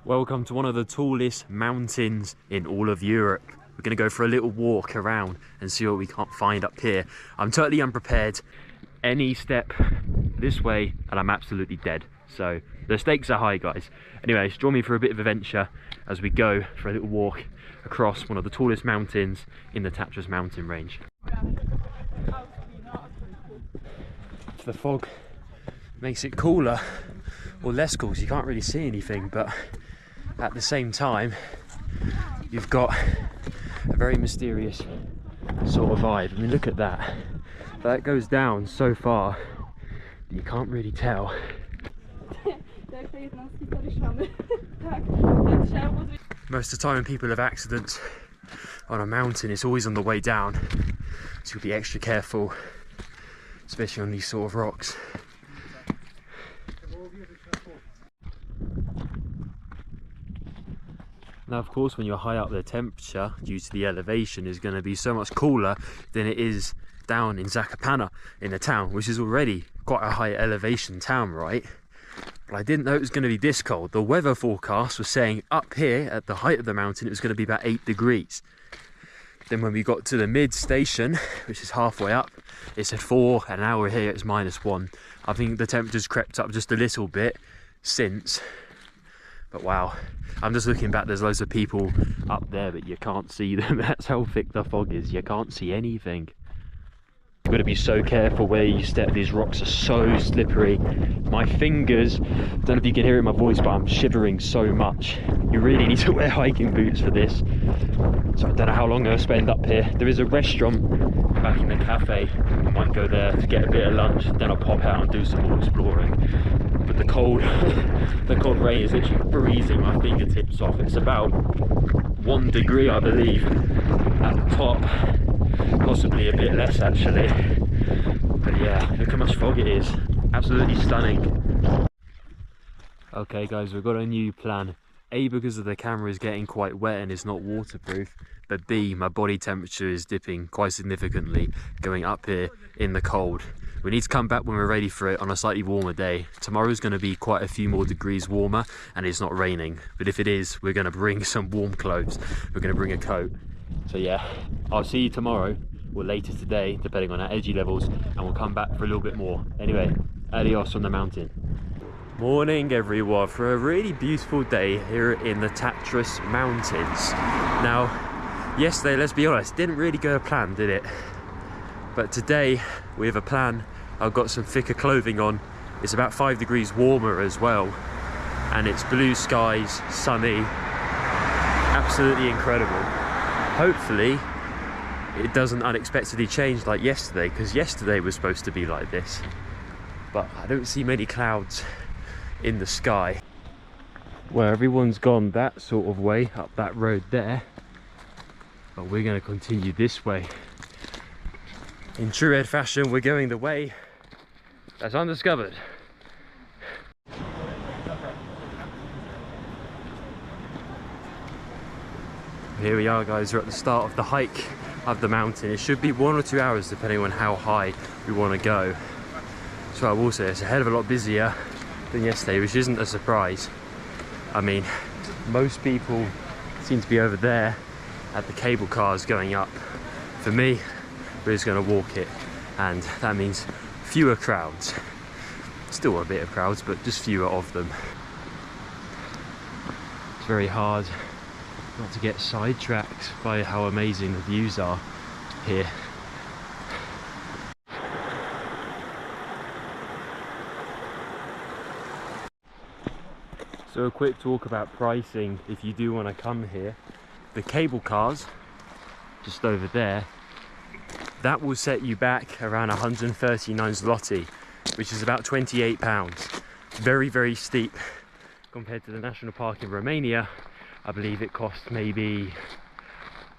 Welcome to one of the tallest mountains in all of Europe. We're going to go for a little walk around and see what we can't find up here. I'm totally unprepared. Any step this way and I'm absolutely dead. So the stakes are high, guys. Anyways, join me for a bit of adventure as we go for a little walk across one of the tallest mountains in the Tatras mountain range. The fog makes it cooler, or less cool, so you can't really see anything, but at the same time you've got a very mysterious sort of vibe. I mean, look at that. That goes down so far that you can't really tell. Most of the time when people have accidents on a mountain, it's always on the way down, so you'll be extra careful, especially on these sort of rocks. Now, of course, when you're high up, the temperature, due to the elevation, is going to be so much cooler than it is down in Zakopane, in the town, which is already quite a high elevation town, right? But I didn't know it was going to be this cold. The weather forecast was saying up here, at the height of the mountain, it was going to be about 8 degrees. Then when we got to the mid station, which is halfway up, it said 4, and now we're here, it's -1. I think the temperature's crept up just a little bit since. But wow, I'm just looking back, there's loads of people up there, but you can't see them. That's how thick the fog is, you can't see anything. You've got to be so careful where you step. These rocks are so slippery. My fingers, don't know if you can hear it in my voice, but I'm shivering so much. You really need to wear hiking boots for this. So I don't know how long I'll spend up here. There is a restaurant back in the cafe. I might go there to get a bit of lunch, then I'll pop out and do some more exploring. But the cold rain is literally freezing my fingertips off. It's about 1 degree, I believe, at the top. Possibly a bit less, actually. But yeah, look how much fog it is. Absolutely stunning. Okay, guys, we've got a new plan. A, because of the camera is getting quite wet and it's not waterproof, but B, my body temperature is dipping quite significantly going up here in the cold. We need to come back when we're ready for it on a slightly warmer day. Tomorrow's going to be quite a few more degrees warmer and it's not raining, but if it is, we're going to bring some warm clothes. We're going to bring a coat. So yeah, I'll see you tomorrow or later today, depending on our energy levels, and we'll come back for a little bit more. Anyway, adios on the mountain. Morning everyone, for a really beautiful day here in the Tatras mountains. Now, yesterday, let's be honest, didn't really go to plan, did it? But today, we have a plan. I've got some thicker clothing on. It's about 5 degrees warmer as well. And it's blue skies, sunny, absolutely incredible. Hopefully, it doesn't unexpectedly change like yesterday, because yesterday was supposed to be like this. But I don't see many clouds in the sky. Well, everyone's gone that sort of way, up that road there. But we're going to continue this way. In true Ed fashion, we're going the way that's undiscovered. Here we are, guys, we're at the start of the hike of the mountain. It should be 1 or 2 hours depending on how high we want to go. So I will say it's a hell of a lot busier than yesterday, which isn't a surprise. I mean, most people seem to be over there at the cable cars going up. For me, we're just going to walk it, and that means fewer crowds. Still a bit of crowds, but just fewer of them. It's very hard not to get sidetracked by how amazing the views are here. So a quick talk about pricing if you do want to come here. The cable cars, just over there, that will set you back around 139 zloty, which is about £28. Very, very steep compared to the national park in Romania. I believe it cost maybe,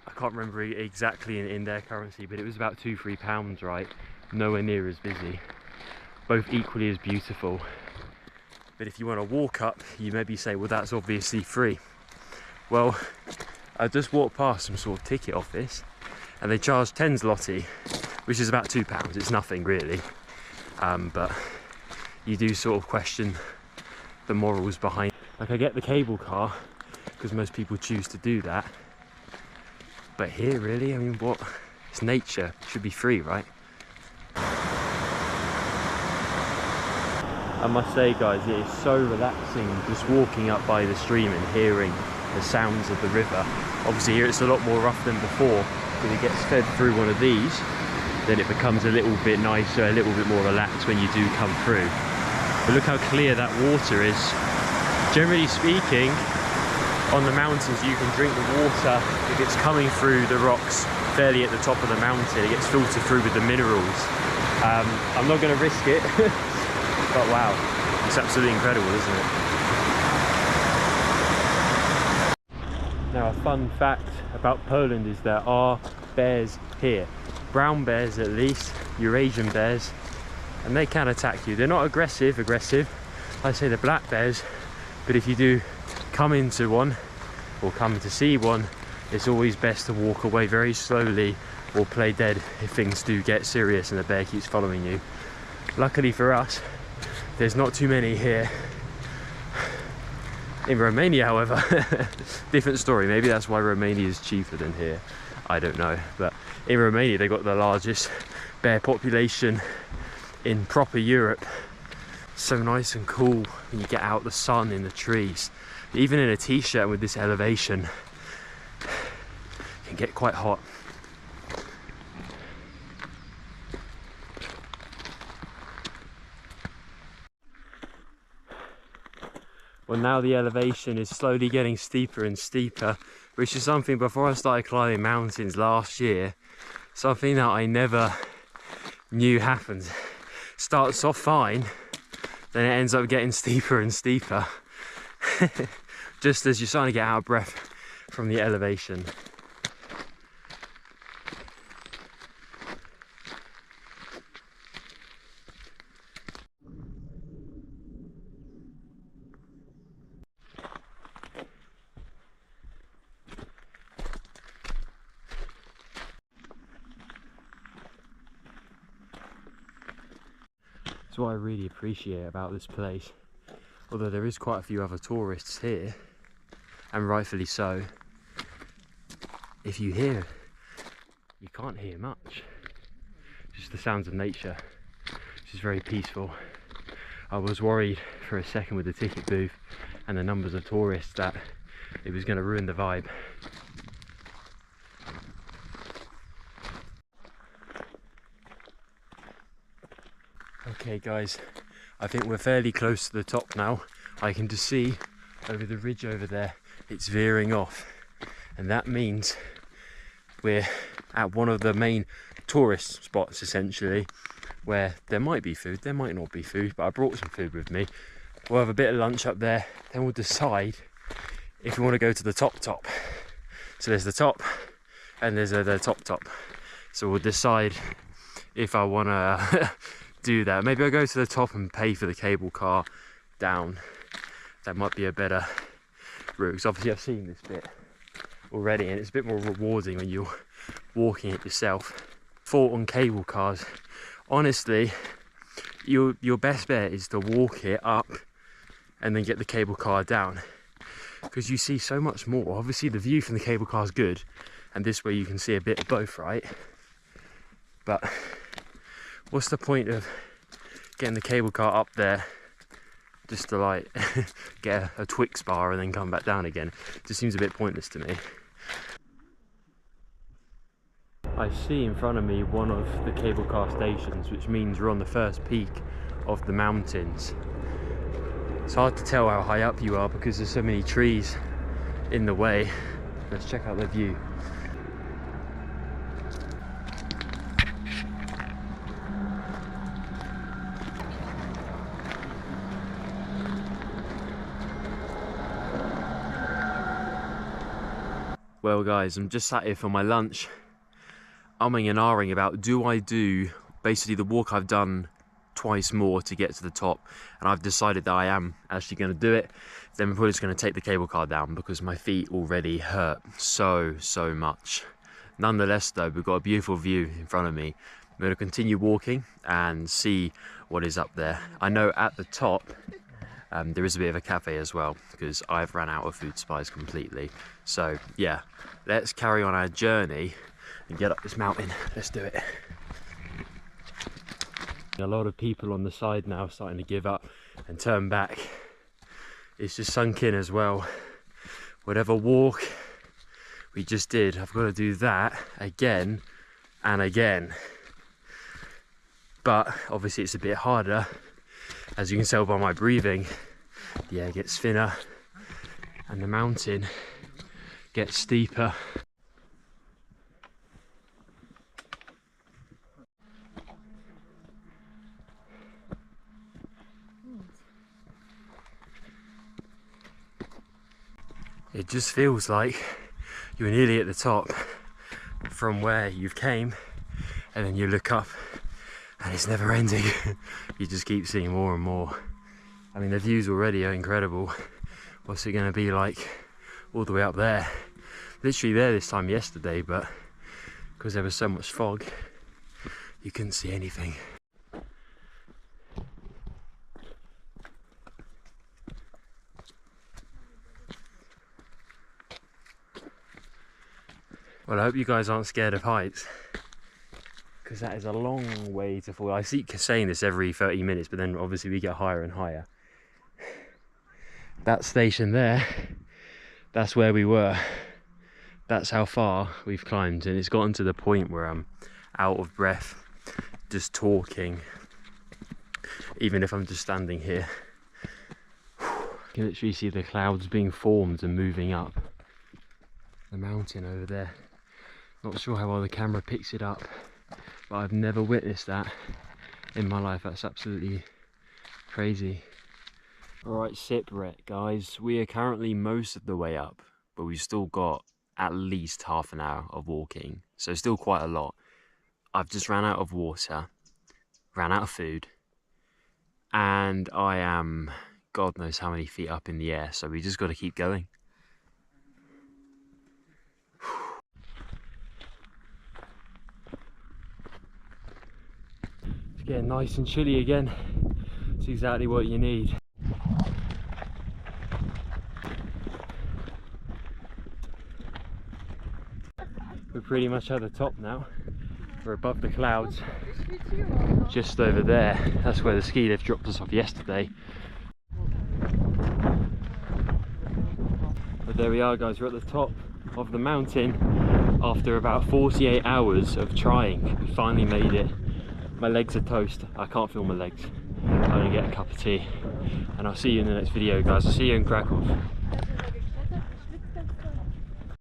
I can't remember exactly in their currency, but it was about £2–3, right? Nowhere near as busy. Both equally as beautiful. But if you want to walk up, you maybe say, well, that's obviously free. Well, I just walked past some sort of ticket office and they charge 10 zloty, which is about £2. It's nothing really. But you do sort of question the morals behind. Like, I get the cable car because most people choose to do that, but here, really, I mean, what? It's nature, it should be free, right? I must say, guys, it is so relaxing just walking up by the stream and hearing the sounds of the river. Obviously here it's a lot more rough than before because it gets fed through one of these, then it becomes a little bit nicer, a little bit more relaxed when you do come through. But look how clear that water is. Generally speaking, on the mountains you can drink the water if it's coming through the rocks fairly at the top of the mountain. It gets filtered through with the minerals. I'm not going to risk it, but wow, it's absolutely incredible, isn't it? Now, a fun fact about Poland is there are bears here. Brown bears, at least, Eurasian bears, and they can attack you. They're not aggressive, I say the black bears, but if you do come into one or come to see one, it's always best to walk away very slowly or play dead if things do get serious and the bear keeps following you. Luckily for us, there's not too many here. In Romania, however, different story. Maybe that's why Romania is cheaper than here. I don't know. But in Romania, they got the largest bear population in proper Europe. So nice and cool when you get out the sun in the trees. Even in a t-shirt with this elevation, it can get quite hot. Well, now the elevation is slowly getting steeper and steeper, which is something before I started climbing mountains last year, something that I never knew happens. Starts off fine, then it ends up getting steeper and steeper, just as you're starting to get out of breath from the elevation. That's what I really appreciate about this place. Although there is quite a few other tourists here, and rightfully so, if you hear, you can't hear much. Just the sounds of nature, which is very peaceful. I was worried for a second with the ticket booth and the numbers of tourists that it was going to ruin the vibe. Okay guys, I think we're fairly close to the top now. I can just see over the ridge over there, it's veering off. And that means we're at one of the main tourist spots essentially, where there might be food, there might not be food, but I brought some food with me. We'll have a bit of lunch up there, then we'll decide if we want to go to the top. So there's the top and there's the top. So we'll decide if I want to do that. Maybe I'll go to the top and pay for the cable car down. That might be a better route, because obviously I've seen this bit already and it's a bit more rewarding when you're walking it yourself. Thought on cable cars, honestly, your best bet is to walk it up and then get the cable car down, because you see so much more. Obviously the view from the cable car is good, and this way you can see a bit of both, right? But what's the point of getting the cable car up there just to like get a Twix bar and then come back down again? It just seems a bit pointless to me. I see in front of me one of the cable car stations, which means we're on the first peak of the mountains. It's hard to tell how high up you are because there's so many trees in the way. Let's check out the view. Well guys, I'm just sat here for my lunch, umming and ahhing about, do I do basically the walk I've done twice more to get to the top, and I've decided that I am actually going to do it. Then we're probably just going to take the cable car down because my feet already hurt so much. Nonetheless though, we've got a beautiful view in front of me. I'm going to continue walking and see what is up there. I know at the top There is a bit of a cafe as well, because I've run out of food supplies completely. So yeah, let's carry on our journey and get up this mountain. Let's do it. A lot of people on the side now starting to give up and turn back. It's just sunk in as well. Whatever walk we just did, I've got to do that again and again. But obviously it's a bit harder. As you can tell by my breathing, the air gets thinner and the mountain gets steeper. It just feels like you're nearly at the top from where you've came, and then you look up and it's never ending. You just keep seeing more and more. I mean, the views already are incredible. What's it going to be like all the way up there? Literally there this time yesterday, but because there was so much fog, you couldn't see anything. Well, I hope you guys aren't scared of heights, because that is a long way to fall. I keep saying this every 30 minutes, but then obviously we get higher and higher. That station there, that's where we were. That's how far we've climbed, and it's gotten to the point where I'm out of breath just talking, even if I'm just standing here. You can literally see the clouds being formed and moving up the mountain over there. Not sure how well the camera picks it up, but I've never witnessed that in my life. That's absolutely crazy. Alright, shipwreck guys, we are currently most of the way up, but we've still got at least half an hour of walking, so still quite a lot. I've just ran out of water, ran out of food, and I am God knows how many feet up in the air, so we just got to keep going. It's getting nice and chilly again. It's exactly what you need. We're pretty much at the top now. We're above the clouds. Just over there, that's where the ski lift dropped us off yesterday. But there we are guys, we're at the top of the mountain after about 48 hours of trying. We finally made it. My legs are toast. I can't feel my legs. I'm gonna get a cup of tea and I'll see you in the next video guys. I'll see you in Krakow.